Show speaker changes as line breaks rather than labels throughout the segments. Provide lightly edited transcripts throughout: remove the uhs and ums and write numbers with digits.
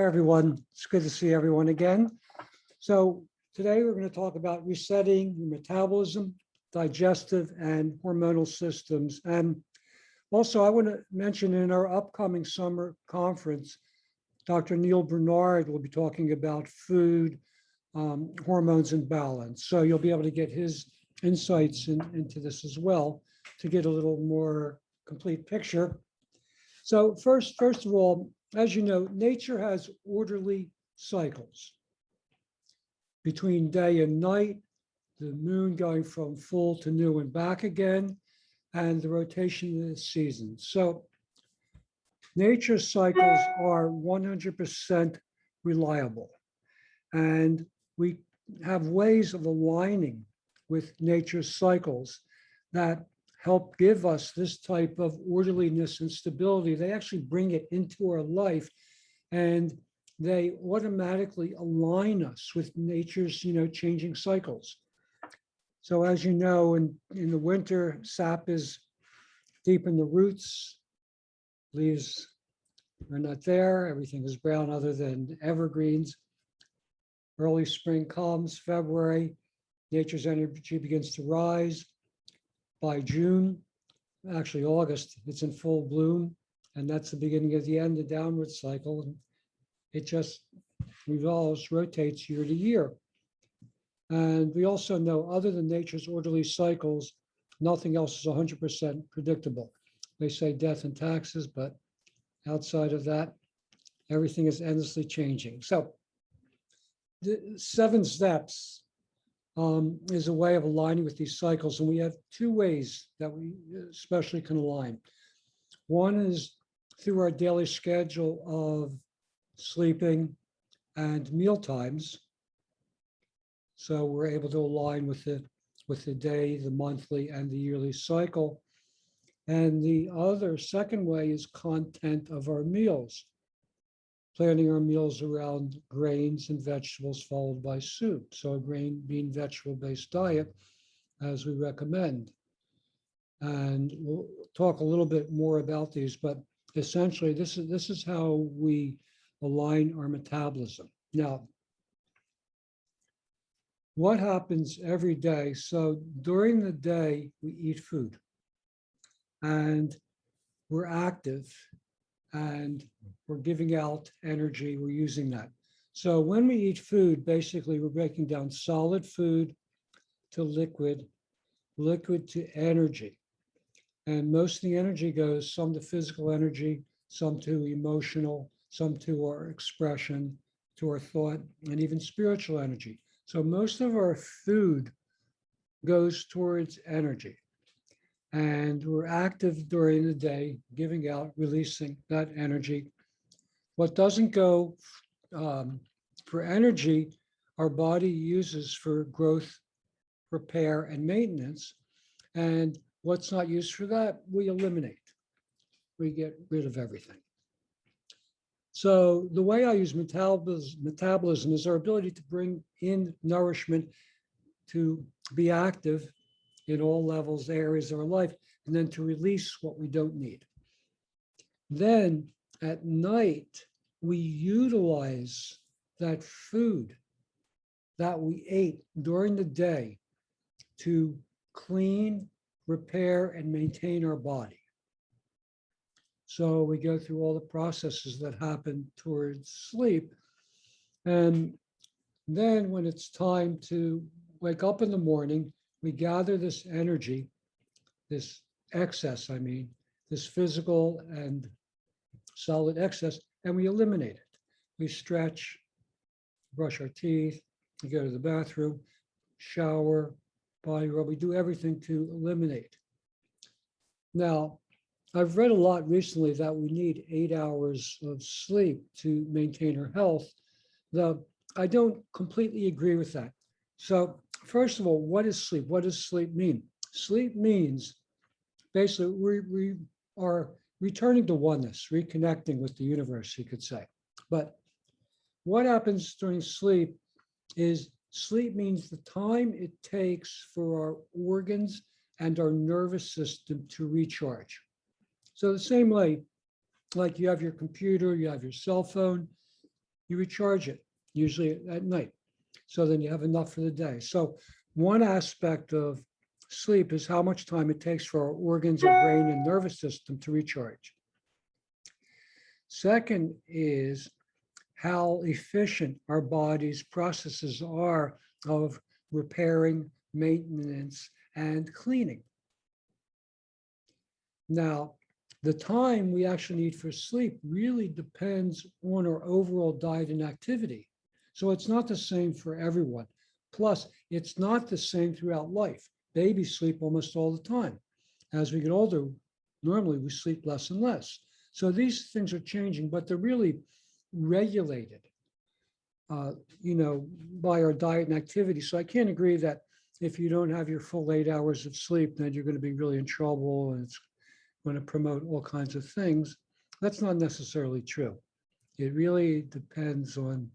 everyone. It's good to see everyone again. So today we're going to talk about resetting your metabolism, digestive, and hormonal systems. And also I want to mention in our upcoming summer conference, Dr. Neil Bernard will be talking about food, hormones, and balance. So you'll be able to get his insights into this as well to get a little more complete picture. So first of all, as you know, nature has orderly cycles between day and night, the moon going from full to new and back again, and the rotation of the seasons. So nature's cycles are 100% reliable. And we have ways of aligning with nature's cycles that help give us this type of orderliness and stability. They actually bring it into our life, and they automatically align us with nature's, changing cycles. So as you know, in the winter, sap is deep in the roots, leaves are not there, everything is brown other than evergreens. Early spring comes, February, nature's energy begins to rise. By June, actually August, it's in full bloom, and that's the beginning of the end, the downward cycle. And it just revolves, rotates year to year. And we also know, other than nature's orderly cycles, nothing else is 100% predictable. They say death and taxes, but outside of that, everything is endlessly changing. So the 7 steps is a way of aligning with these cycles. And we have 2 ways that we especially can align. One is through our daily schedule of sleeping and meal times. So we're able to align with the day, the monthly, and the yearly cycle. And the other second way is content of our meals. Planning our meals around grains and vegetables followed by soup. So a grain, bean, vegetable-based diet, as we recommend. And we'll talk a little bit more about these, but essentially this is how we align our metabolism. Now, what happens every day? So during the day, we eat food and we're active, and we're giving out energy, we're using that. So when we eat food, basically we're breaking down solid food to liquid, liquid to energy. And most of the energy goes, some to physical energy, some to emotional, some to our expression, to our thought, and even spiritual energy. So most of our food goes towards energy. And we're active during the day, giving out, releasing that energy. What doesn't go for energy, our body uses for growth, repair, and maintenance. And what's not used for that, we eliminate. We get rid of everything. So the way I use metabolism is our ability to bring in nourishment, to be active in all levels, areas of our life, and then to release what we don't need. Then at night, we utilize that food that we ate during the day to clean, repair, and maintain our body. So we go through all the processes that happen towards sleep. And then when it's time to wake up in the morning, we gather this energy, this excess, this physical and solid excess, and we eliminate it. We stretch, brush our teeth, we go to the bathroom, shower, body rub, we do everything to eliminate. Now, I've read a lot recently that we need 8 hours of sleep to maintain our health, though I don't completely agree with that. So first of all, what is sleep? What does sleep mean? Sleep means basically we are returning to oneness, reconnecting with the universe, you could say. But what happens during sleep is sleep means the time it takes for our organs and our nervous system to recharge. So the same way, like you have your computer, you have your cell phone, you recharge it, usually at night. So then you have enough for the day. So one aspect of sleep is how much time it takes for our organs, our brain and nervous system to recharge. Second is how efficient our body's processes are of repairing, maintenance, and cleaning. Now, the time we actually need for sleep really depends on our overall diet and activity. So it's not the same for everyone. Plus, it's not the same throughout life. Babies sleep almost all the time. As we get older, normally we sleep less and less. So these things are changing, but they're really regulated, by our diet and activity. So I can't agree that if you don't have your full 8 hours of sleep, then you're going to be really in trouble and it's going to promote all kinds of things. That's not necessarily true. It really depends on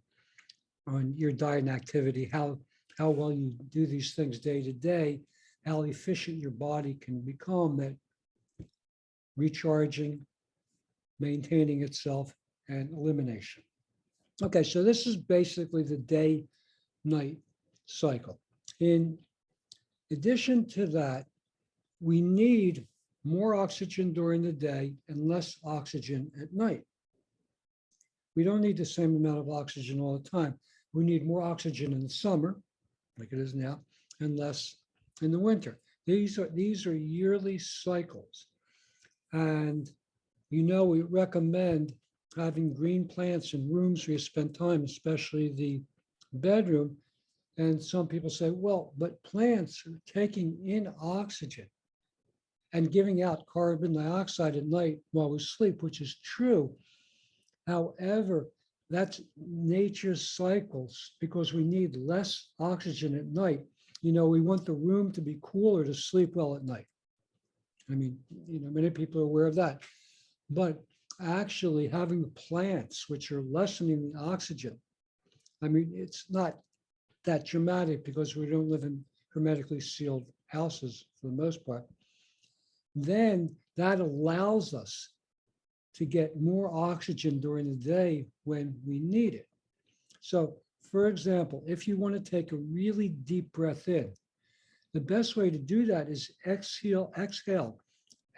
your diet and activity, how well you do these things day to day, how efficient your body can become at recharging, maintaining itself, and elimination. Okay, so this is basically the day-night cycle. In addition to that, we need more oxygen during the day and less oxygen at night. We don't need the same amount of oxygen all the time. We need more oxygen in the summer, like it is now, and less in the winter. These are yearly cycles. And we recommend having green plants in rooms where you spend time, especially the bedroom. And some people say, well, but plants are taking in oxygen and giving out carbon dioxide at night while we sleep, which is true. However, that's nature's cycles because we need less oxygen at night. We want the room to be cooler to sleep well at night. I mean, many people are aware of that. But actually having plants which are lessening the oxygen, I mean, it's not that dramatic because we don't live in hermetically sealed houses for the most part. Then that allows us to get more oxygen during the day when we need it. So, for example, if you want to take a really deep breath in, the best way to do that is exhale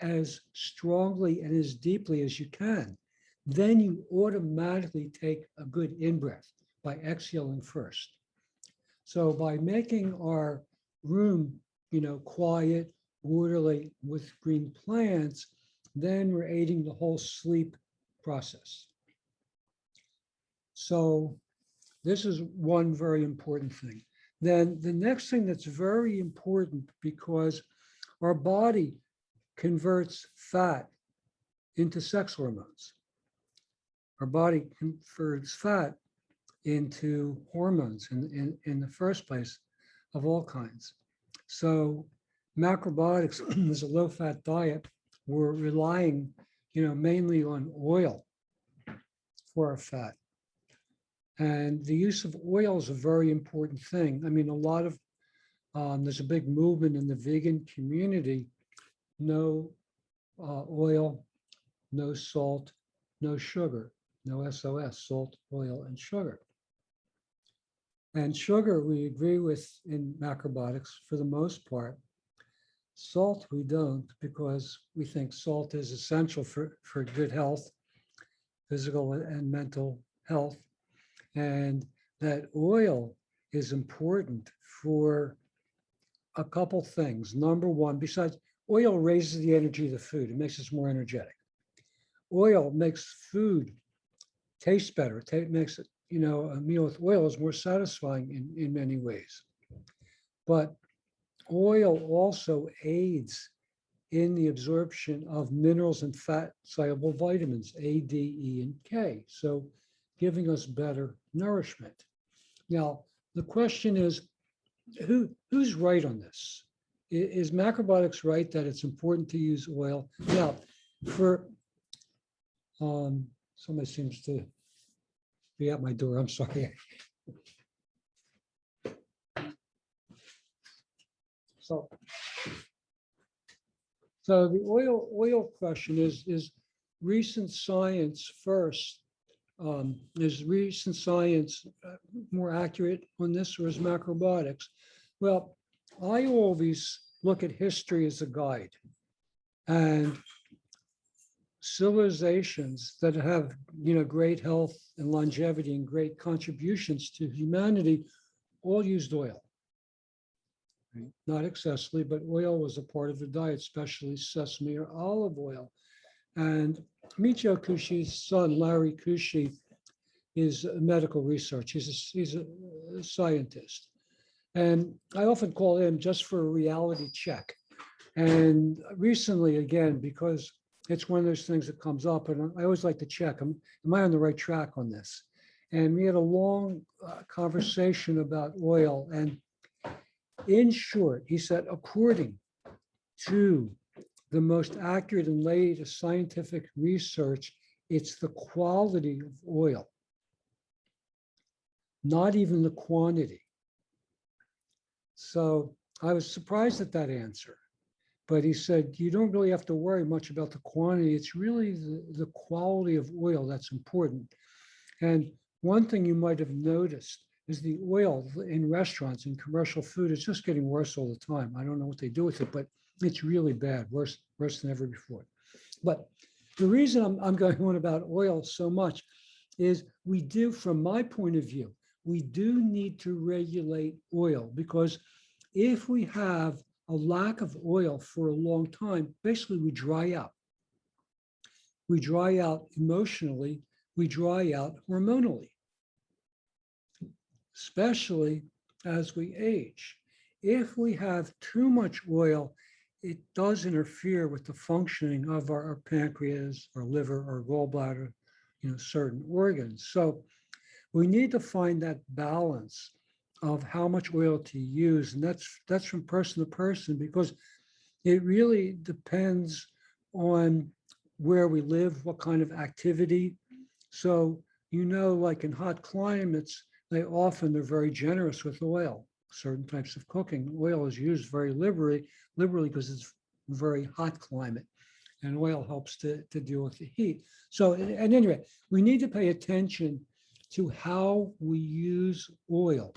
as strongly and as deeply as you can. Then you automatically take a good in-breath by exhaling first. So by making our room, quiet, orderly with green plants, then we're aiding the whole sleep process. So this is one very important thing. Then the next thing that's very important, because our body converts fat into sex hormones. Our body converts fat into hormones in the first place of all kinds. So Macrobiotics is a low-fat diet. We're relying, mainly on oil for our fat. And the use of oil is a very important thing. I mean, there's a big movement in the vegan community. No oil, no salt, no sugar, no SOS, salt, oil, and sugar. And sugar, we agree with in macrobiotics for the most part. Salt, we don't, because we think salt is essential for good health, physical and mental health. And that oil is important for a couple things. Number one, besides, oil raises the energy of the food. It makes us more energetic. Oil makes food taste better. It makes it, a meal with oil is more satisfying in many ways. But oil also aids in the absorption of minerals and fat-soluble vitamins, A, D, E, and K. So giving us better nourishment. Now, the question is, who's right on this? Is macrobiotics right that it's important to use oil? Now, somebody seems to be at my door. I'm sorry. So the oil question is recent science first Is recent science more accurate on this, or is macrobiotics? Well, I always look at history as a guide. And civilizations that have, great health and longevity and great contributions to humanity all used oil. Right? Not excessively, but oil was a part of the diet, especially sesame or olive oil. And Michio Kushi's son, Larry Kushi, is a medical research. He's a scientist. And I often call him just for a reality check. And recently, again, because it's one of those things that comes up, and I always like to check, am I on the right track on this? And we had a long conversation about oil. And in short, he said, according to the most accurate and latest scientific research, it's the quality of oil, not even the quantity. So I was surprised at that answer. But he said, you don't really have to worry much about the quantity. It's really the quality of oil that's important. And one thing you might have noticed is the oil in restaurants and commercial food is just getting worse all the time. I don't know what they do with it, but it's really bad, worse than ever before. But the reason I'm going on about oil so much is we do, from my point of view, we do need to regulate oil, because if we have a lack of oil for a long time, basically we dry out. We dry out emotionally, we dry out hormonally, especially as we age. If we have too much oil, it does interfere with the functioning of our pancreas, our liver, our gallbladder, certain organs. So we need to find that balance of how much oil to use. And that's from person to person, because it really depends on where we live, what kind of activity. So, like in hot climates, they're very generous with oil. Certain types of cooking, oil is used very liberally because it's a very hot climate. And oil helps to deal with the heat. So, and anyway, we need to pay attention to how we use oil.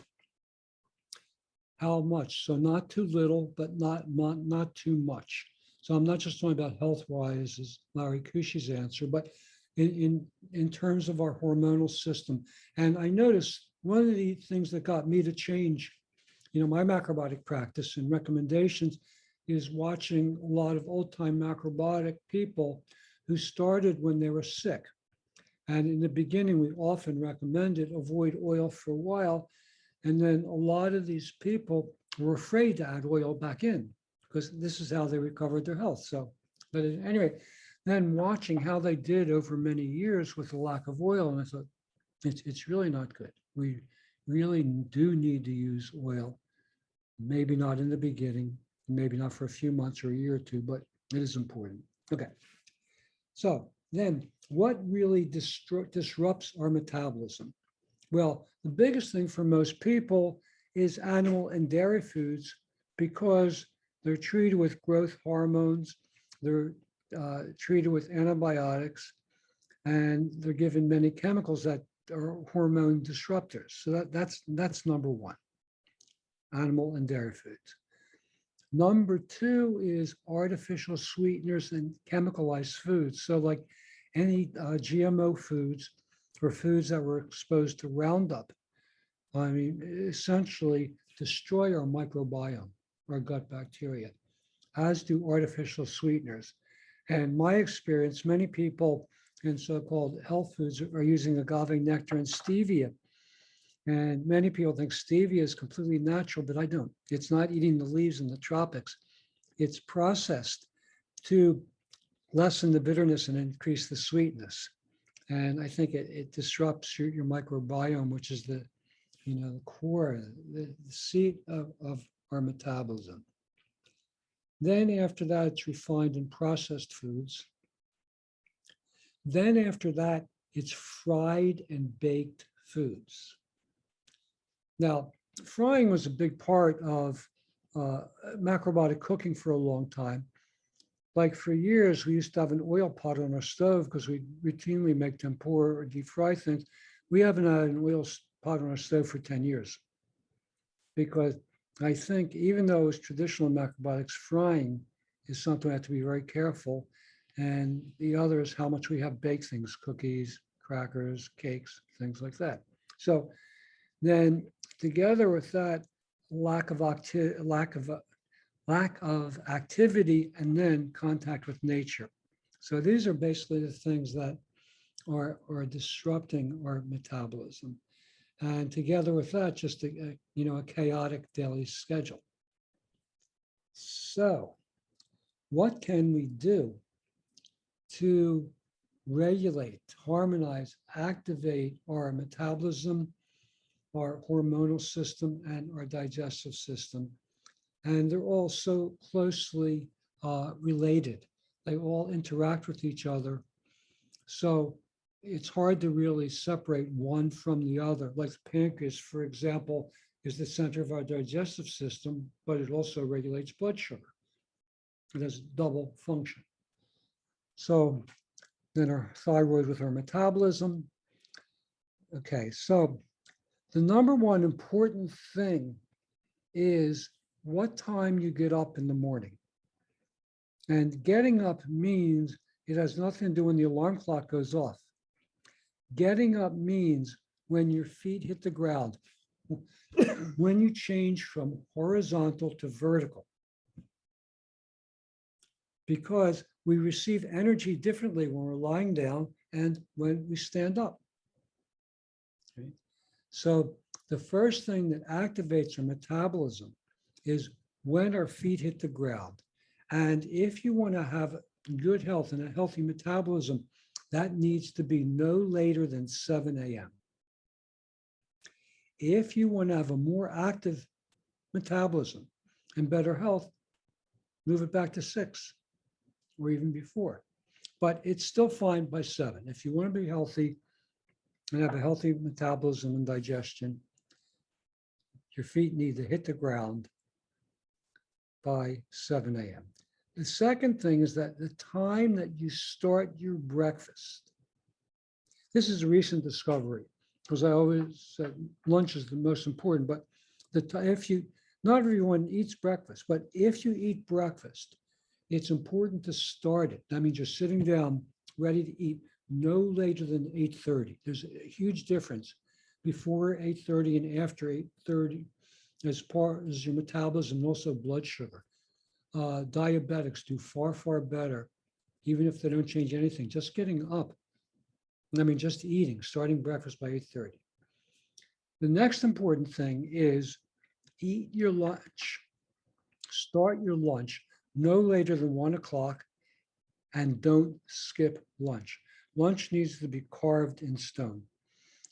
How much? So not too little, but not too much. So I'm not just talking about health-wise, as Larry Kushi's answer, but in terms of our hormonal system. And I noticed one of the things that got me to change, my macrobiotic practice and recommendations is watching a lot of old-time macrobiotic people who started when they were sick. And in the beginning, we often recommended avoid oil for a while. And then a lot of these people were afraid to add oil back in, because this is how they recovered their health. So, but anyway, then watching how they did over many years with the lack of oil, and I thought, it's really not good. We really do need to use oil. Maybe not in the beginning, maybe not for a few months or a year or two, but it is important. Okay. So then what really disrupts our metabolism? Well, the biggest thing for most people is animal and dairy foods, because they're treated with growth hormones, they're treated with antibiotics, and they're given many chemicals that are hormone disruptors. So that's number one, animal and dairy foods. Number two is artificial sweeteners and chemicalized foods. So like any GMO foods or foods that were exposed to Roundup, essentially destroy our microbiome, our gut bacteria, as do artificial sweeteners. And my experience, many people in so-called health foods are using agave nectar and stevia. And many people think stevia is completely natural, but I don't. It's not eating the leaves in the tropics. It's processed to lessen the bitterness and increase the sweetness. And I think it disrupts your microbiome, which is the core, the seat of our metabolism. Then after that, it's refined and processed foods. Then after that, it's fried and baked foods. Now, frying was a big part of macrobiotic cooking for a long time. like for years, we used to have an oil pot on our stove because we routinely make tempura or deep fry things. We haven't had an oil pot on our stove for 10 years because I think even though it's traditional macrobiotics, frying is something we have to be very careful. And the other is how much we have baked things, cookies, crackers, cakes, things like that. So then together with that, lack of activity and then contact with nature. So these are basically the things that are disrupting our metabolism. And together with that, just a chaotic daily schedule. So what can we do to regulate, harmonize, activate our metabolism, our hormonal system, and our digestive system? And they're all so closely related. They all interact with each other. So it's hard to really separate one from the other. Like the pancreas, for example, is the center of our digestive system, but it also regulates blood sugar. It has double function. So then our thyroid with our metabolism. Okay, so the number one important thing is what time you get up in the morning. And getting up means it has nothing to do when the alarm clock goes off. Getting up means when your feet hit the ground, when you change from horizontal to vertical. Because we receive energy differently when we're lying down and when we stand up. Okay? So the first thing that activates our metabolism is when our feet hit the ground. And if you want to have good health and a healthy metabolism, that needs to be no later than 7 a.m. If you want to have a more active metabolism and better health, move it back to 6 or even before. But it's still fine by 7. If you want to be healthy and have a healthy metabolism and digestion, your feet need to hit the ground by 7 a.m. The second thing is that the time that you start your breakfast. This is a recent discovery because I always said lunch is the most important, but not everyone eats breakfast, but if you eat breakfast, it's important to start it. That means you're sitting down ready to eat no later than 8:30. There's a huge difference before 8:30 and after 8:30 as far as your metabolism and also blood sugar. Diabetics do far, far better, even if they don't change anything. Just getting up, just eating, starting breakfast by 8:30. The next important thing is eat your lunch. Start your lunch no later than 1 o'clock and don't skip lunch. Lunch needs to be carved in stone.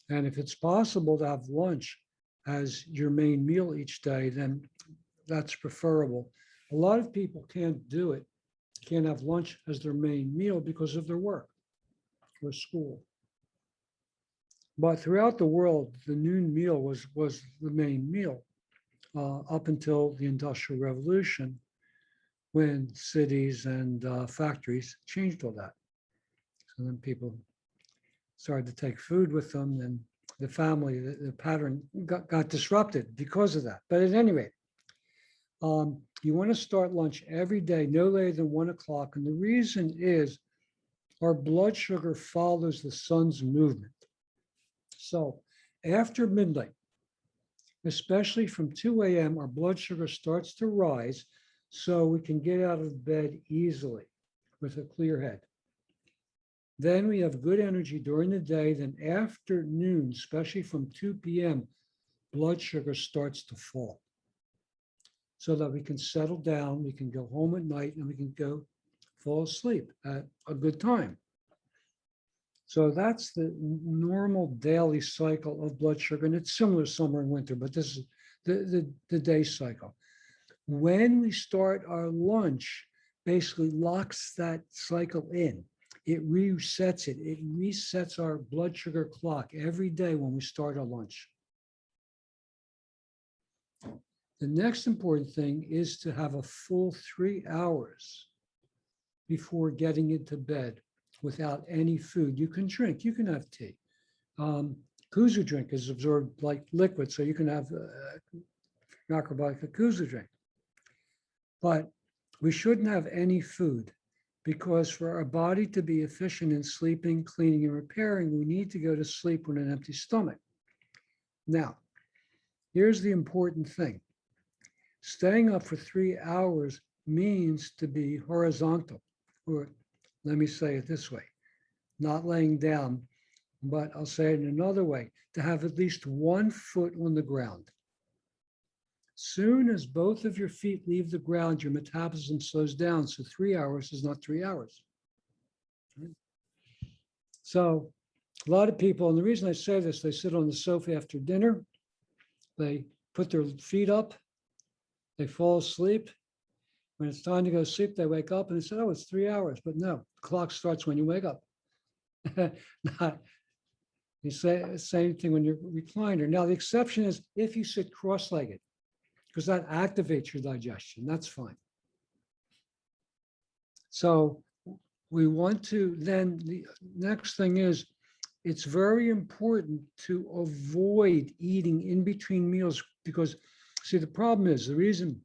And if it's possible to have lunch as your main meal each day, then that's preferable. A lot of people can't do it, can't have lunch as their main meal because of their work or school. But throughout the world, the noon meal was the main meal up until the Industrial Revolution, when cities and factories changed all that. So then people started to take food with them, and the family, the pattern got disrupted because of that. But at any rate, you want to start lunch every day, no later than 1 o'clock. And the reason is our blood sugar follows the sun's movement. So after midnight, especially from 2 a.m., our blood sugar starts to rise so we can get out of bed easily with a clear head. Then we have good energy during the day. Then after noon, especially from 2 p.m., blood sugar starts to fall so that we can settle down, we can go home at night, and we can go fall asleep at a good time. So that's the normal daily cycle of blood sugar. And it's similar summer and winter, but this is the day cycle. When we start our lunch, basically locks that cycle in. It resets it. It resets our blood sugar clock every day when we start our lunch. The next important thing is to have a full 3 hours before getting into bed without any food. You can drink, you can have tea. Kuzu drink is absorbed like liquid, so you can have macrobiotic kuzu drink. But we shouldn't have any food because for our body to be efficient in sleeping, cleaning, and repairing, we need to go to sleep with an empty stomach. Now, here's the important thing. Staying up for 3 hours means to be horizontal, or let me say it this way, not laying down, but I'll say it in another way, to have at least 1 foot on the ground. Soon as both of your feet leave the ground, your metabolism slows down. So 3 hours is not 3 hours. So a lot of people, and the reason I say this, they sit on the sofa after dinner, they put their feet up, they fall asleep. When it's time to go to sleep, they wake up and they say, oh, it's 3 hours. But no, the clock starts when you wake up. You say the same thing when you're recliner. Now, the exception is if you sit cross-legged, because that activates your digestion. That's fine. So we want to, then the next thing is, it's very important to avoid eating in between meals because, see, the problem is, the reason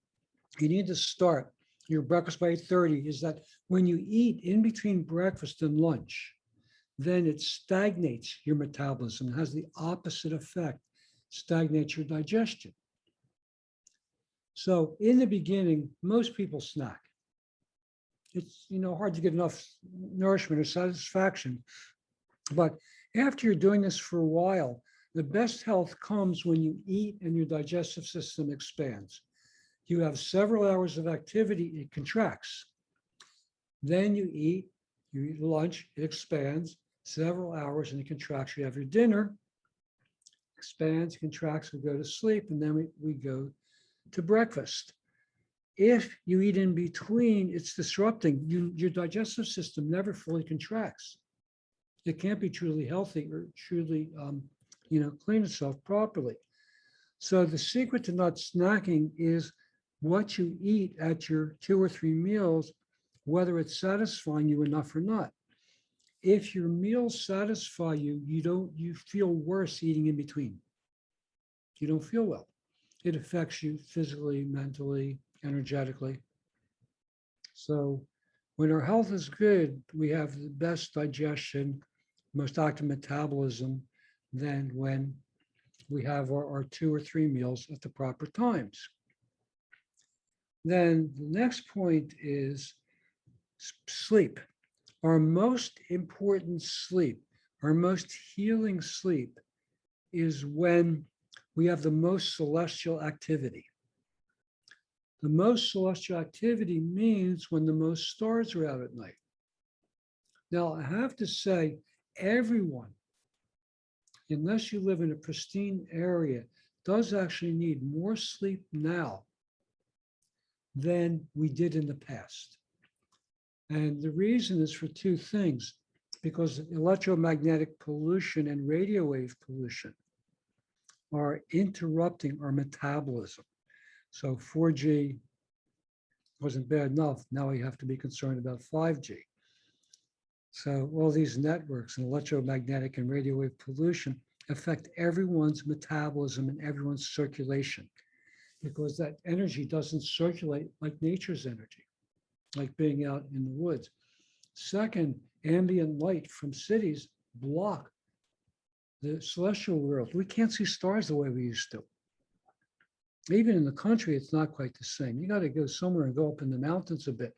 you need to start your breakfast by 8:30 is that when you eat in between breakfast and lunch, then it stagnates your metabolism, has the opposite effect, stagnates your digestion. So in the beginning, most people snack. It's hard to get enough nourishment or satisfaction. But after you're doing this for a while, the best health comes when you eat and your digestive system expands. You have several hours of activity, it contracts. Then you eat lunch, it expands, several hours and it contracts. You have your dinner, expands, contracts, we go to sleep, and then we go to breakfast. If you eat in between, it's disrupting. Your digestive system never fully contracts. It can't be truly healthy or truly, clean itself properly. So the secret to not snacking is what you eat at your 2 or 3 meals, whether it's satisfying you enough or not. If your meals satisfy you, you feel worse eating in between. You don't feel well. It affects you physically, mentally, energetically. So when our health is good, we have the best digestion, most active metabolism than when we have our 2 or 3 meals at the proper times. Then the next point is sleep. Our most important sleep, our most healing sleep is when we have the most celestial activity. The most celestial activity means when the most stars are out at night. Now, I have to say, everyone, unless you live in a pristine area, does actually need more sleep now than we did in the past. And the reason is for 2 things, because electromagnetic pollution and radio wave pollution are interrupting our metabolism. So 4G wasn't bad enough. Now we have to be concerned about 5G. So all these networks and electromagnetic and radio wave pollution affect everyone's metabolism and everyone's circulation, because that energy doesn't circulate like nature's energy, like being out in the woods. Second, ambient light from cities block the celestial world. We can't see stars the way we used to. Even in the country, it's not quite the same. You got to go somewhere and go up in the mountains a bit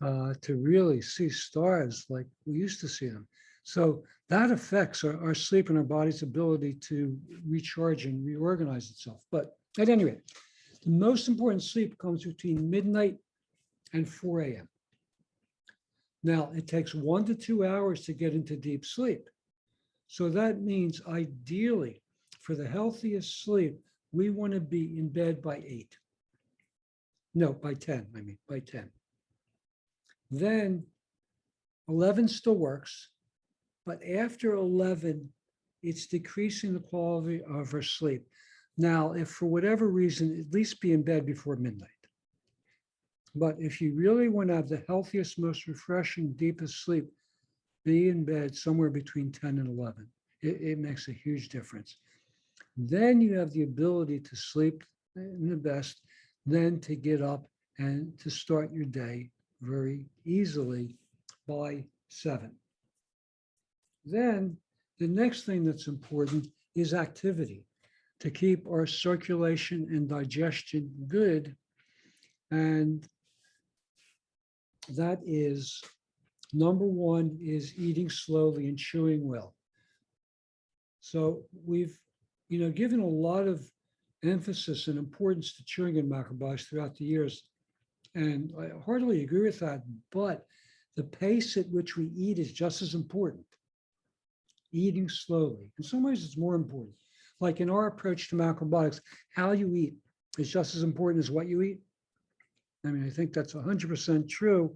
to really see stars like we used to see them. So that affects our sleep and our body's ability to recharge and reorganize itself. But at any rate, the most important sleep comes between midnight and 4 a.m. Now, it takes 1 to 2 hours to get into deep sleep. So that means ideally, for the healthiest sleep, we want to be in bed by 8. No, by 10, by 10. Then 11 still works, but after 11, it's decreasing the quality of our sleep. Now, if for whatever reason, at least be in bed before midnight. But if you really want to have the healthiest, most refreshing, deepest sleep, be in bed somewhere between 10 and 11. It makes a huge difference. Then you have the ability to sleep in the best, then to get up and to start your day very easily by 7. Then the next thing that's important is activity to keep our circulation and digestion good. And that is number one is eating slowly and chewing well. So we've, given a lot of emphasis and importance to chewing in macrobiotics throughout the years. And I heartily agree with that, but the pace at which we eat is just as important. Eating slowly. In some ways, it's more important. Like in our approach to macrobiotics, how you eat is just as important as what you eat. I mean, I think that's 100% true.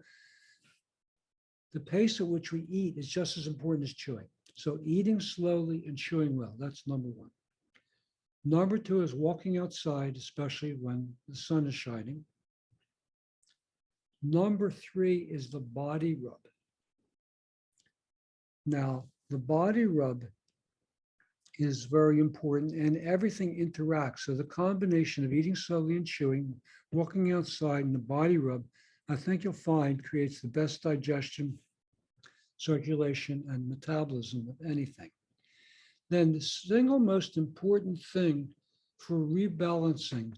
The pace at which we eat is just as important as chewing. So eating slowly and chewing well, that's number one. Number two is walking outside, especially when the sun is shining. Number three is the body rub. Now, the body rub is very important and everything interacts. So the combination of eating slowly and chewing, walking outside, and the body rub, I think you'll find creates the best digestion, circulation, and metabolism of anything. Then the single most important thing for rebalancing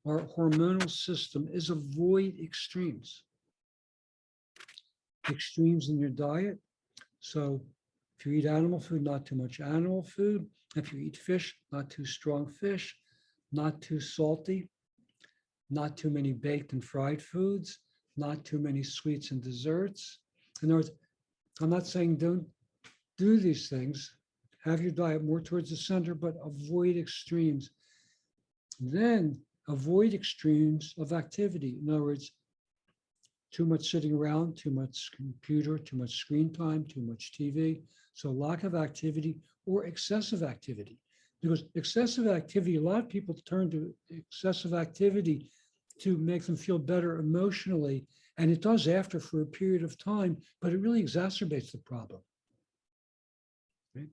our hormonal system is avoid extremes. Extremes in your diet. So if you eat animal food, not too much animal food. If you eat fish, not too strong fish, not too salty, not too many baked and fried foods, not too many sweets and desserts. In other words, I'm not saying don't do these things. Have your diet more towards the center, but avoid extremes. Then avoid extremes of activity. In other words, too much sitting around, too much computer, too much screen time, too much TV. So lack of activity or excessive activity. Because excessive activity, a lot of people turn to excessive activity to make them feel better emotionally. And it does after for a period of time, but it really exacerbates the problem. Okay?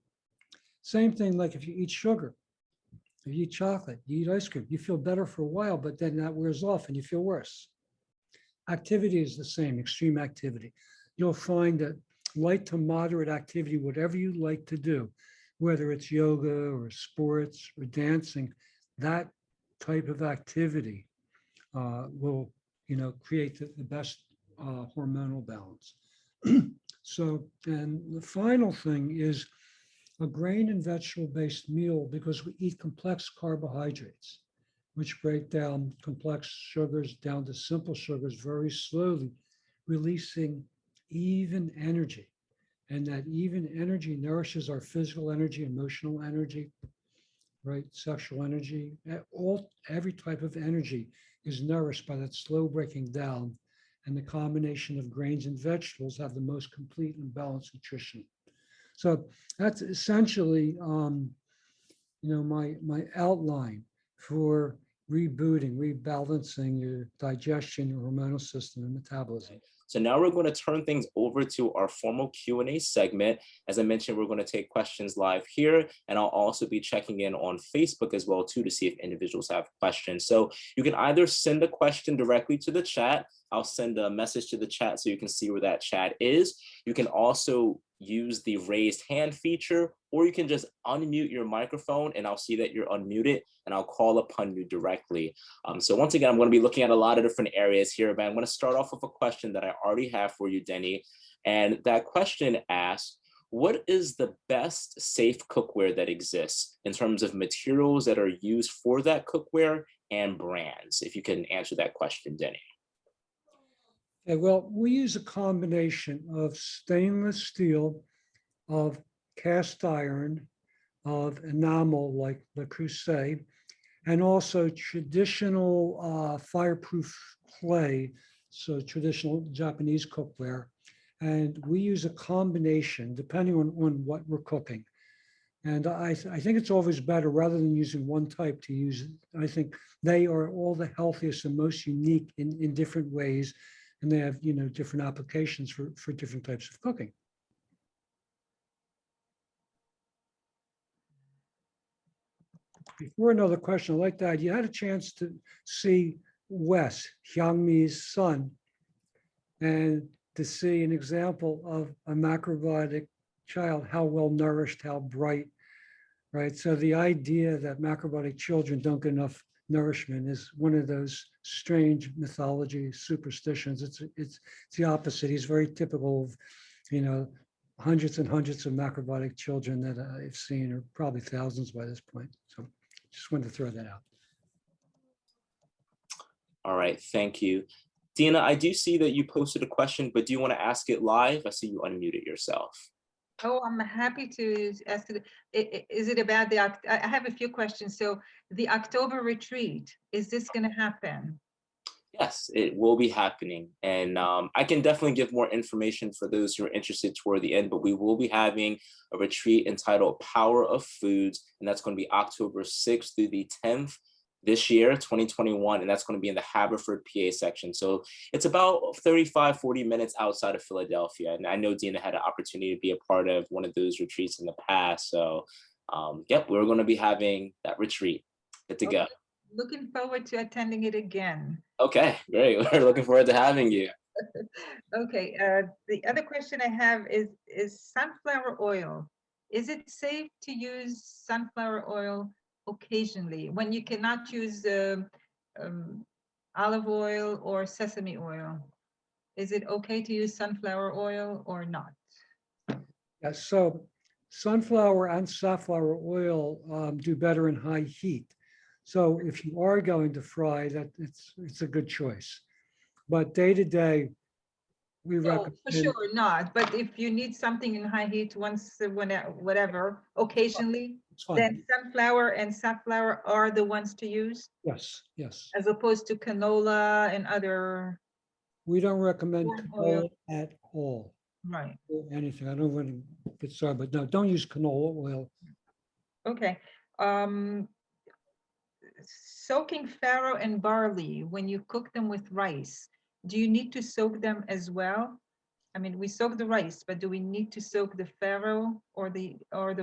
Same thing like if you eat sugar, if you eat chocolate, you eat ice cream, you feel better for a while, but then that wears off and you feel worse. Activity is the same, extreme activity. You'll find that light to moderate activity, whatever you like to do, whether it's yoga or sports or dancing, that type of activity will, create the best hormonal balance. So, and the final thing is a grain and vegetable-based meal because we eat complex carbohydrates, which break down complex sugars down to simple sugars very slowly, releasing even energy. And that even energy nourishes our physical energy, emotional energy, right? Sexual energy, every type of energy is nourished by that slow breaking down. And the combination of grains and vegetables have the most complete and balanced nutrition. So that's essentially, my outline for rebooting, rebalancing your digestion, your hormonal system, and metabolism.
So now we're going to turn things over to our formal Q&A segment. As I mentioned, we're going to take questions live here, and I'll also be checking in on Facebook as well too to see if individuals have questions. So you can either send a question directly to the chat. I'll send a message to the chat so you can see where that chat is. You can also use the raised hand feature, or you can just unmute your microphone and I'll see that you're unmuted and I'll call upon you directly. So once again, I'm going to be looking at a lot of different areas here, but I'm going to start off with a question that I already have for you, Denny. And that question asks, what is the best safe cookware that exists in terms of materials that are used for that cookware and brands? If you can answer that question, Denny.
Okay, well, we use a combination of stainless steel, of cast iron, of enamel like Le Creuset, and also traditional fireproof clay, so traditional Japanese cookware. And we use a combination depending on what we're cooking. And I think it's always better rather than using one type to use. I think they are all the healthiest and most unique in different ways. And they have, different applications for different types of cooking. Before another question, I like that. You had a chance to see Wes, Hyungmi's son, and to see an example of a macrobiotic child, how well nourished, how bright, right? So the idea that macrobiotic children don't get enough nourishment is one of those strange mythology superstitions. It's the opposite. He's very typical of, hundreds and hundreds of macrobiotic children that I've seen, or probably thousands by this point. So just wanted to throw that out.
All right, thank you. Dina, I do see that you posted a question, but do you want to ask it live? I see you unmuted yourself.
Oh, I'm happy to ask it. Is it about the, I have a few questions. So the October retreat, is this going to happen?
Yes, it will be happening. And I can definitely give more information for those who are interested toward the end, but we will be having a retreat entitled Power of Foods, and that's going to be October 6th through the 10th this year, 2021, and that's going to be in the Haverford, PA section. So it's about 35, 40 minutes outside of Philadelphia. And I know Dina had an opportunity to be a part of one of those retreats in the past. So yep, we're going to be having that retreat. Good to go.
Looking forward to attending it again.
Okay, great. We're looking forward to having you.
Okay, the other question I have is sunflower oil. Is it safe to use sunflower oil occasionally when you cannot use olive oil or sesame oil? Is it okay to use sunflower oil or not?
Yeah, so sunflower and safflower oil do better in high heat. So if you are going to fry, that it's a good choice. But day to day, we
No,
recommend.
for sure not. But if you need something in high heat once, whatever, occasionally,
It's fine.
then sunflower and safflower are the ones to use,
Yes, yes.
as opposed to canola and other.
We don't recommend
Corn
canola
oil.
at all.
Right.
Or anything. I don't want to get started, but no, don't use canola oil.
Okay. Soaking farro and barley when you cook them with rice, do you need to soak them as well? I mean, we soak the rice, but do we need to soak the farro or the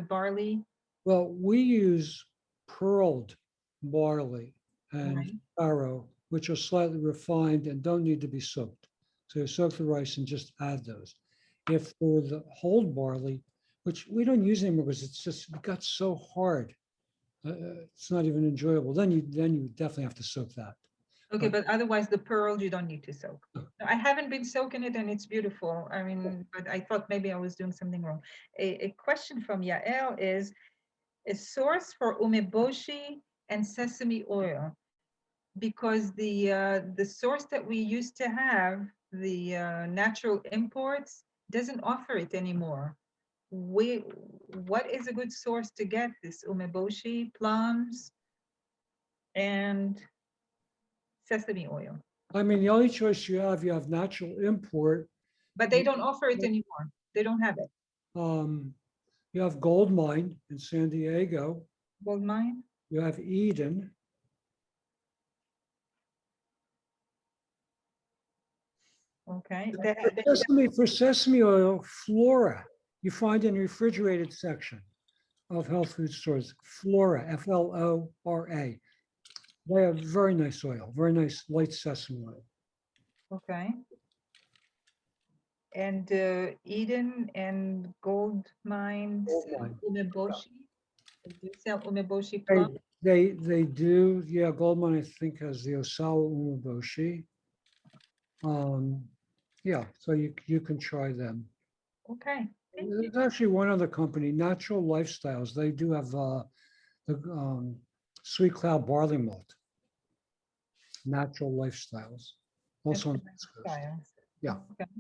barley?
Well, we use pearled barley and
Right.
farro, which are slightly refined and don't need to be soaked. So you soak the rice and just add those. If for the whole barley, which we don't use anymore because it got so hard, it's not even enjoyable. Then you definitely have to soak that.
Okay, but otherwise the pearl you don't need to soak.
No.
No, I haven't been soaking it and it's beautiful. I mean, but I thought maybe I was doing something wrong. A question from Yael is a source for umeboshi and sesame oil, because the source that we used to have, the natural imports, doesn't offer it anymore. What is a good source to get this umeboshi, plums, and sesame oil?
I mean, the only choice you have natural import.
But they don't offer it anymore. They don't have it.
You have Gold Mine in San Diego.
Gold mine?
You have Eden.
Okay.
For sesame oil, Flora, you find in the refrigerated section of health food stores, Flora, Flora. They have very nice oil, very nice light sesame oil.
Okay. And Eden and Gold Mine
Gold
sell
Mine.
umeboshi. They do sell umeboshi
They,
plum.
they do, yeah, Gold Mine, I think, has the Osawa umeboshi. Yeah, so you can try them.
Okay.
There's actually one other company, Natural Lifestyles. They do have the Sweet Cloud barley malt. Natural Lifestyles. Also on the West Coast. Yeah.
Okay.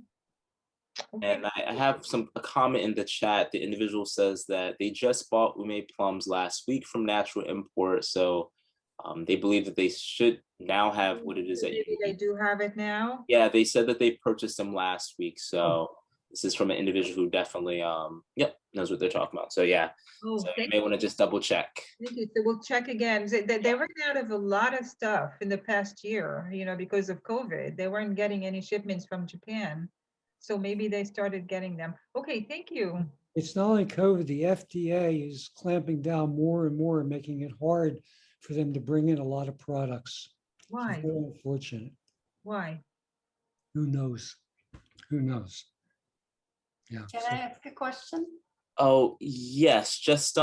And I have a comment in the chat. The individual says that they just bought ume plums last week from Natural Import. So they believe that they should now have what it is that
Maybe they do have it now.
Yeah, they said that they purchased them last week. So this is from an individual who definitely, yep, knows what they're talking about. So yeah,
Oh,
so you
thank
may want to just double check.
you. So we'll check again. They ran out of a lot of stuff in the past year, because of COVID. They weren't getting any shipments from Japan. So maybe they started getting them. Okay, thank you.
It's not only COVID, the FDA is clamping down more and more, making it hard for them to bring in a lot of products. It's
Why?
very unfortunate.
Why?
Who knows? Who knows? Yeah.
Can I ask a question?
Oh, yes, just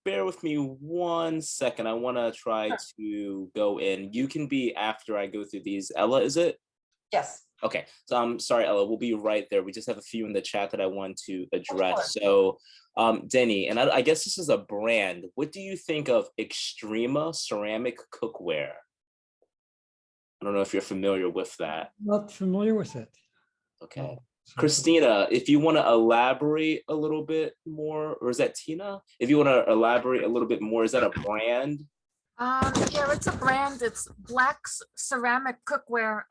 bear with me 1 second. I want to try to go in. You can be after I go through these. Ella, is it?
Yes.
Okay, so I'm sorry, Ella, we'll be right there. We just have a few in the chat that I want to address.
course.
So, Denny, and I guess this is a brand. What do you think of Extrema ceramic cookware? I don't know if you're familiar with that.
Not familiar with it.
Okay.
So-
Christina, if you want to elaborate a little bit more, or is that Tina? If you want to elaborate a little bit more, is that a brand?
Yeah, it's a brand. It's Black's ceramic cookware.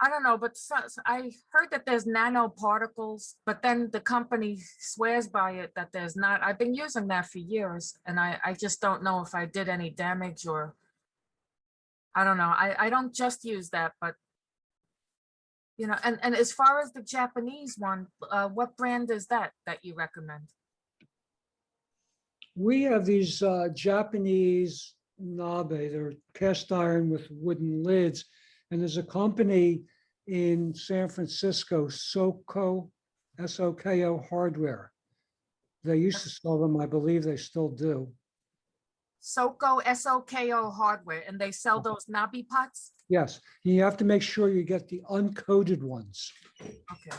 I don't know, but I heard that there's nanoparticles, but then the company swears by it that there's not. I've been using that for years, and I just don't know if I did any damage or I don't know. I don't just use that, but and as far as the Japanese one, what brand is that you recommend?
We have these Japanese nabe, they're cast iron with wooden lids. And there's a company in San Francisco, Soko, S-O-K-O Hardware. They used to sell them, I believe they still do.
Soko, S-O-K-O Hardware, and they sell those nabi pots?
Yes, you have to make sure you get the uncoated ones.
Okay.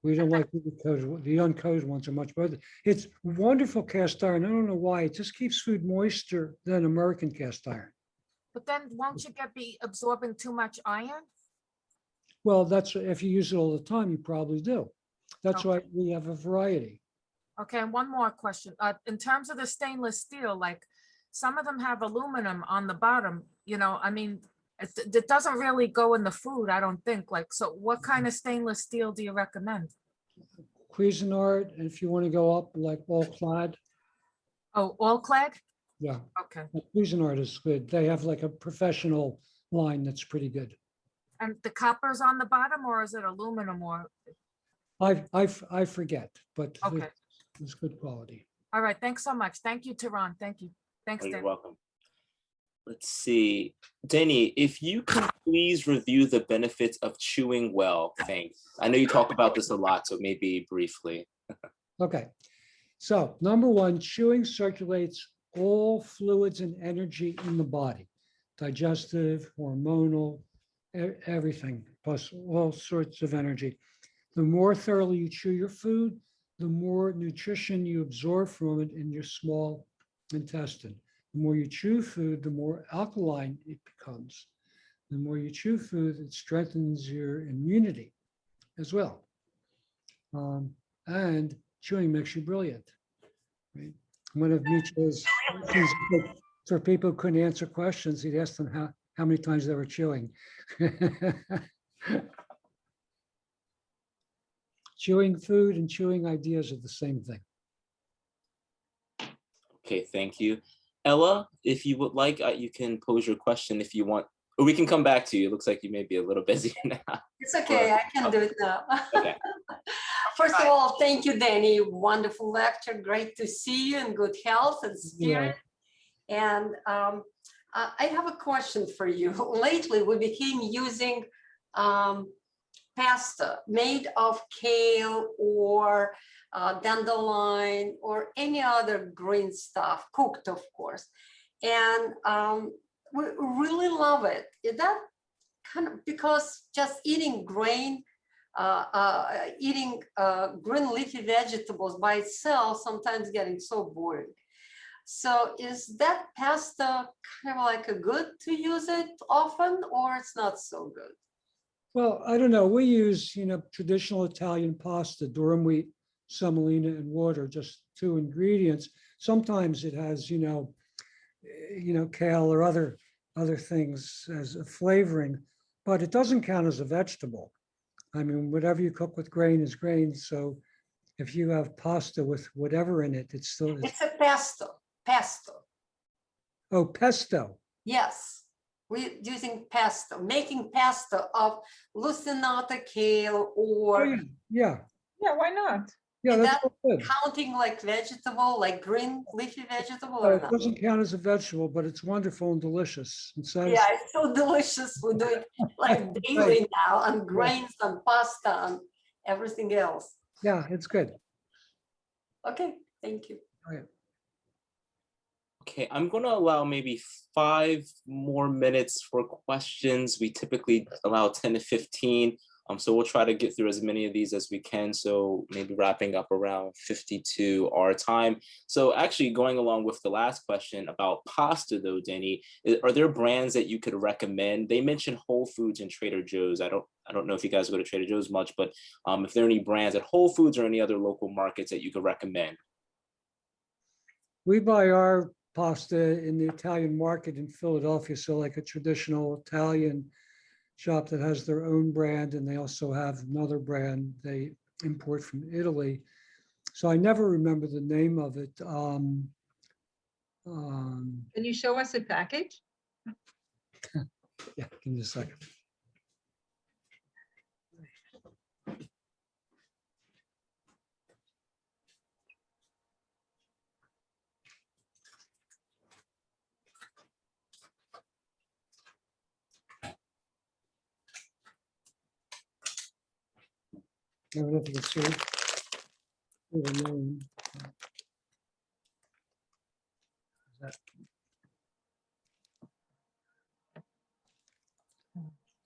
We don't like the coated, the uncoated ones are much better. It's wonderful cast iron. I don't know why. It just keeps food moister than American cast iron.
But then won't you be absorbing too much iron?
Well, that's, if you use it all the time, you probably do. That's why we have a variety.
Okay, and one more question. In terms of the stainless steel, like some of them have aluminum on the bottom, I mean, it doesn't really go in the food, I don't think. Like, so what kind of stainless steel do you recommend?
Cuisinart, and if you want to go up, like all clad,
Oh, all clad?
yeah.
Okay.
Cuisinart is good. They have like a professional line that's pretty good.
And the copper's on the bottom, or is it aluminum or?
I forget, but
Okay.
it's good quality.
All right, thanks so much. Thank you, Tehran. Thank you. Thanks,
Oh, you're
Dan.
welcome. Let's see. Denny, if you can please review the benefits of chewing well, thanks. I know you talk about this a lot, so maybe briefly.
Okay. So number one, chewing circulates all fluids and energy in the body, digestive, hormonal, everything, plus all sorts of energy. The more thoroughly you chew your food, the more nutrition you absorb from it in your small intestine. The more you chew food, the more alkaline it becomes. The more you chew food, it strengthens your immunity as well. And chewing makes you brilliant. Right? One of Nietzsche's for people who couldn't answer questions, he'd ask them how many times they were chewing. Chewing food and chewing ideas are the same thing.
Okay, thank you. Ella, if you would like, you can pose your question if you want, or we can come back to you. It looks like you may be a little busy now.
It's okay, I can do it now.
Okay.
First of all, thank you, Danny. Wonderful lecture. Great to see you in good health and spirit. Yeah. And I have a question for you. Lately, we became using pasta made of kale or dandelion or any other green stuff, cooked, of course. And we really love it. Is that kind of because just eating green leafy vegetables by itself sometimes getting so boring. So is that pasta kind of like a good to use it often, or it's not so good?
Well, I don't know. We use, traditional Italian pasta, durum wheat, semolina, and water, just 2 ingredients. Sometimes it has, kale or other things as a flavoring, but it doesn't count as a vegetable. I mean, whatever you cook with grain is grain. So if you have pasta with whatever in it, it's still,
It's a pesto.
oh, pesto.
Yes, we're using pesto, making pesto of leucinata kale
Oh,
or
yeah, yeah,
Yeah, why not?
yeah,
is
that's
that
all good.
counting like vegetable, like green leafy vegetable
Oh,
or
it
not?
doesn't count as a vegetable, but it's wonderful and delicious. And
Yeah, it's so delicious. We do it like daily now on grains, on pasta, on everything else.
Yeah, it's good.
Okay, thank you.
Okay, I'm going to allow maybe 5 more minutes for questions. We typically allow 10 to 15. So we'll try to get through as many of these as we can. So maybe wrapping up around 52 our time. So actually going along with the last question about pasta though, Denny, are there brands that you could recommend? They mentioned Whole Foods and Trader Joe's. I don't know if you guys go to Trader Joe's much, but if there are any brands at Whole Foods or any other local markets that you could recommend.
We buy our pasta in the Italian market in Philadelphia. So like a traditional Italian shop that has their own brand, and they also have another brand they import from Italy. So I never remember the name of it.
Can you show us a package?
Yeah, give me a second. I don't know if you can see the name.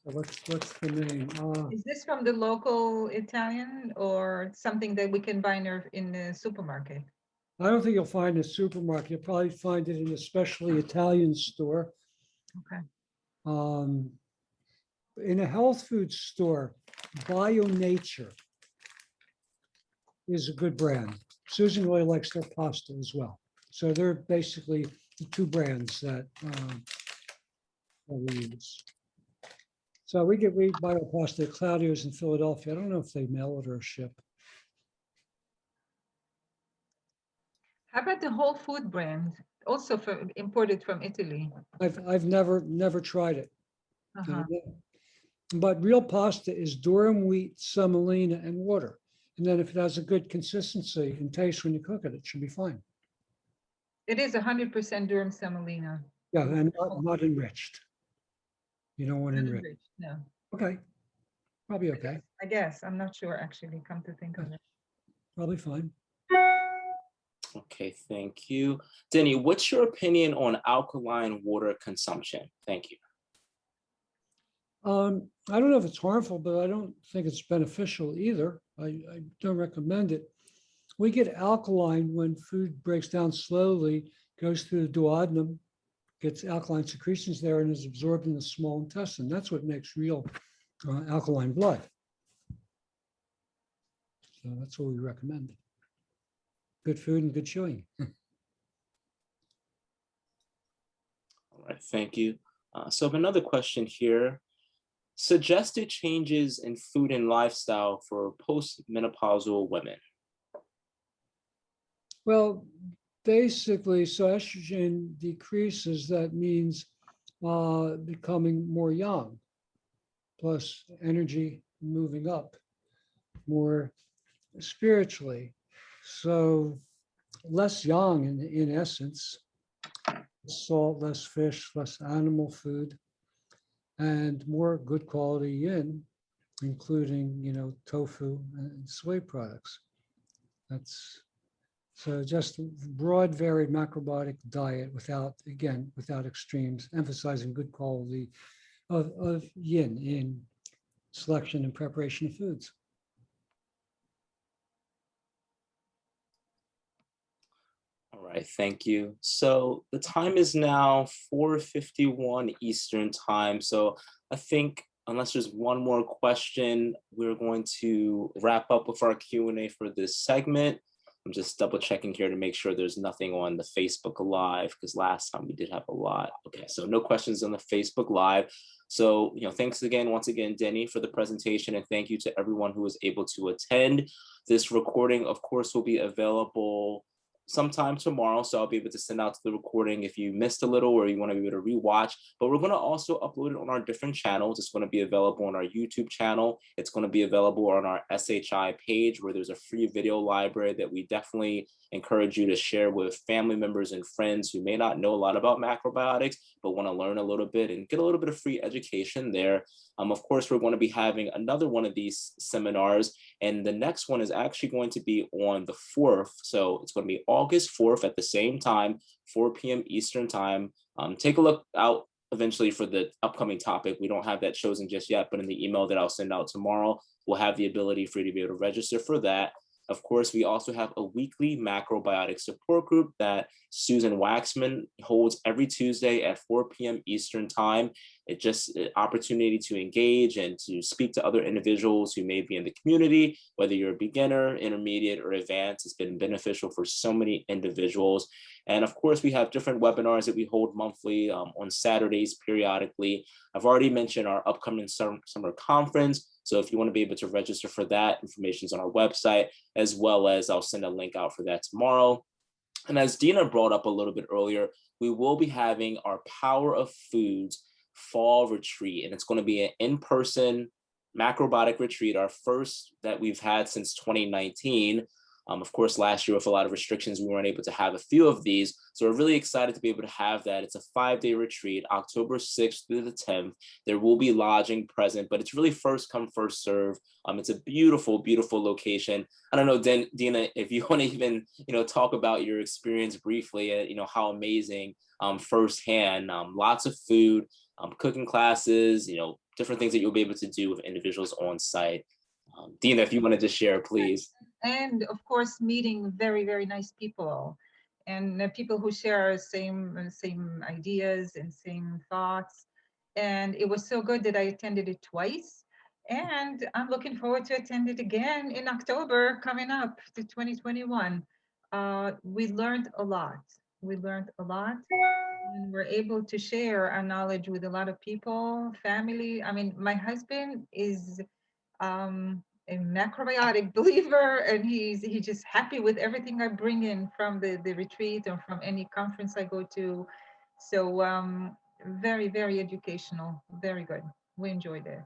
So what's the name?
Is this from the local Italian or something that we can buy in the supermarket?
I don't think you'll find it in a supermarket. You'll probably find it in a specialty Italian store.
Okay.
In a health food store, Bio Nature is a good brand. Susan really likes their pasta as well. So they're basically the two brands that we use. So we buy our pasta at Claudio's in Philadelphia. I don't know if they mail it or ship.
How about the Whole Food brand, also imported from Italy?
I've never tried it.
Uh-huh.
But real pasta is durum wheat, semolina, and water. And then if it has a good consistency and taste when you cook it, it should be fine.
It is 100% durum semolina.
Yeah, and not enriched. You don't want
Not
enriched.
enriched, no.
Okay, probably okay,
I guess, I'm not sure actually, come to think of it.
probably fine.
Okay, thank you. Denny, what's your opinion on alkaline water consumption? Thank you.
I don't know if it's harmful, but I don't think it's beneficial either. I don't recommend it. We get alkaline when food breaks down slowly, goes through the duodenum, gets alkaline secretions there, and is absorbed in the small intestine. That's what makes real alkaline blood. So that's what we recommend. Good food and good chewing.
All right, thank you. So I have another question here. Suggested changes in food and lifestyle for postmenopausal women.
Well, basically, so estrogen decreases, that means becoming more young, plus energy moving up, more spiritually. So less young in essence, salt, less fish, less animal food, and more good quality yin, including, tofu and soy products. That's so just broad, varied macrobiotic diet without extremes, emphasizing good quality of yin in selection and preparation of foods.
All right, thank you. So the time is now 4:51 Eastern time. So I think unless there's one more question, we're going to wrap up with our Q&A for this segment. I'm just double checking here to make sure there's nothing on the Facebook Live, because last time we did have a lot. Okay, so no questions on the Facebook Live. So, thanks again, once again, Denny, for the presentation, and thank you to everyone who was able to attend. This recording, of course, will be available sometime tomorrow, so I'll be able to send out the recording if you missed a little or you want to be able to rewatch. But we're going to also upload it on our different channels. It's going to be available on our YouTube channel. It's going to be available on our SHI page, where there's a free video library that we definitely encourage you to share with family members and friends who may not know a lot about macrobiotics, but want to learn a little bit and get a little bit of free education there. Of course, we're going to be having another one of these seminars, and the next one is actually going to be on the 4th. So it's going to be August 4th at the same time, 4 p.m. Eastern time. Take a look out eventually for the upcoming topic. We don't have that chosen just yet, but in the email that I'll send out tomorrow, we'll have the ability for you to be able to register for that. Of course, we also have a weekly macrobiotic support group that Susan Waxman holds every Tuesday at 4 p.m. Eastern time. It's just an opportunity to engage and to speak to other individuals who may be in the community, whether you're a beginner, intermediate, or advanced. It's been beneficial for so many individuals. And of course, we have different webinars that we hold monthly on Saturdays periodically. I've already mentioned our upcoming summer conference. So if you want to be able to register for that, information's on our website, as well as I'll send a link out for that tomorrow. And as Dina brought up a little bit earlier, we will be having our Power of Foods fall retreat, and it's going to be an in-person macrobiotic retreat, our first that we've had since 2019. Of course, last year with a lot of restrictions, we weren't able to have a few of these. So we're really excited to be able to have that. It's a 5-day retreat, October 6th through the 10th. There will be lodging present, but it's really first come, first serve. It's a beautiful, beautiful location. I don't know, Dina, if you want to even, talk about your experience briefly, how amazing firsthand, lots of food, cooking classes, different things that you'll be able to do with individuals on site. Dina, if you want to just share, please.
And of course, meeting very, very nice people, and people who share same ideas and same thoughts. And it was so good that I attended it twice. And I'm looking forward to attend it again in October coming up to 2021. We learned a lot. We learned a lot. And we're able to share our knowledge with a lot of people, family. I mean, my husband is a macrobiotic believer, and he's just happy with everything I bring in from the retreat or from any conference I go to. So very, very educational, very good. We enjoyed it.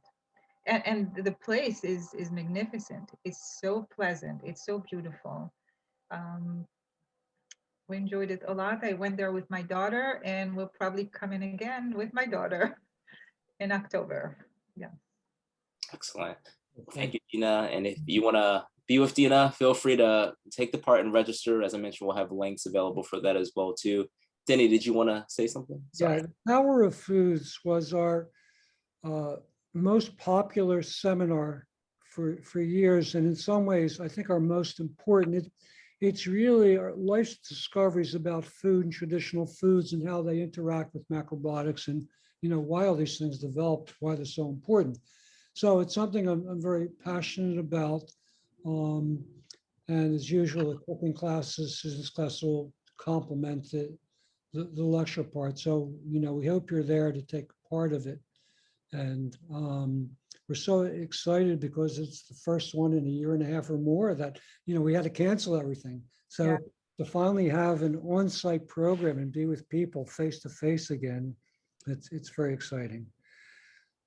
And the place is magnificent. It's so pleasant. It's so beautiful. We enjoyed it a lot. I went there with my daughter, and we'll probably come in again with my daughter in October. Yeah.
Excellent. Thank you, Dina. And if you want to be with Dina, feel free to take the part and register. As I mentioned, we'll have links available for that as well, too. Denny, did you want to say something? Sorry.
Yeah, the Power of Foods was our most popular seminar for years, and in some ways, I think our most important. It's really our life's discoveries about food and traditional foods and how they interact with macrobiotics, and why all these things developed, why they're so important. So it's something I'm very passionate about. And as usual, the cooking classes, Susan's class will complement the lecture part. So, we hope you're there to take part of it. And we're so excited because it's the first one in a year and a half or more that, we had to cancel everything. So
Yeah.
to finally have an on-site program and be with people face to face again, it's very exciting.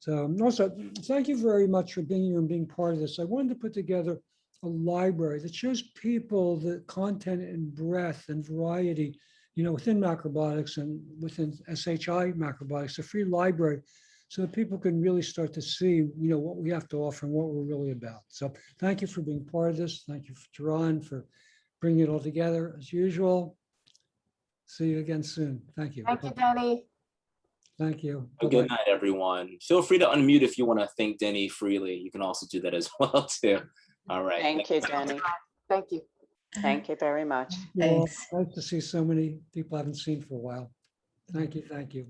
So also, thank you very much for being here and being part of this. I wanted to put together a library that shows people the content and breadth and variety, within macrobiotics and within SHI macrobiotics, a free library, so that people can really start to see, what we have to offer and what we're really about. So thank you for being part of this. Thank you, Jaron, for bringing it all together as usual. See you again soon. Thank you.
Thank you, Denny.
Thank you.
Good night, everyone. Feel free to unmute if you want to thank Denny freely. You can also do that as well, too. All right.
Thank you, Denny.
Thank you.
Thank you very much.
Well,
Thanks.
nice to see so many people I haven't seen for a while. Thank you. Thank you.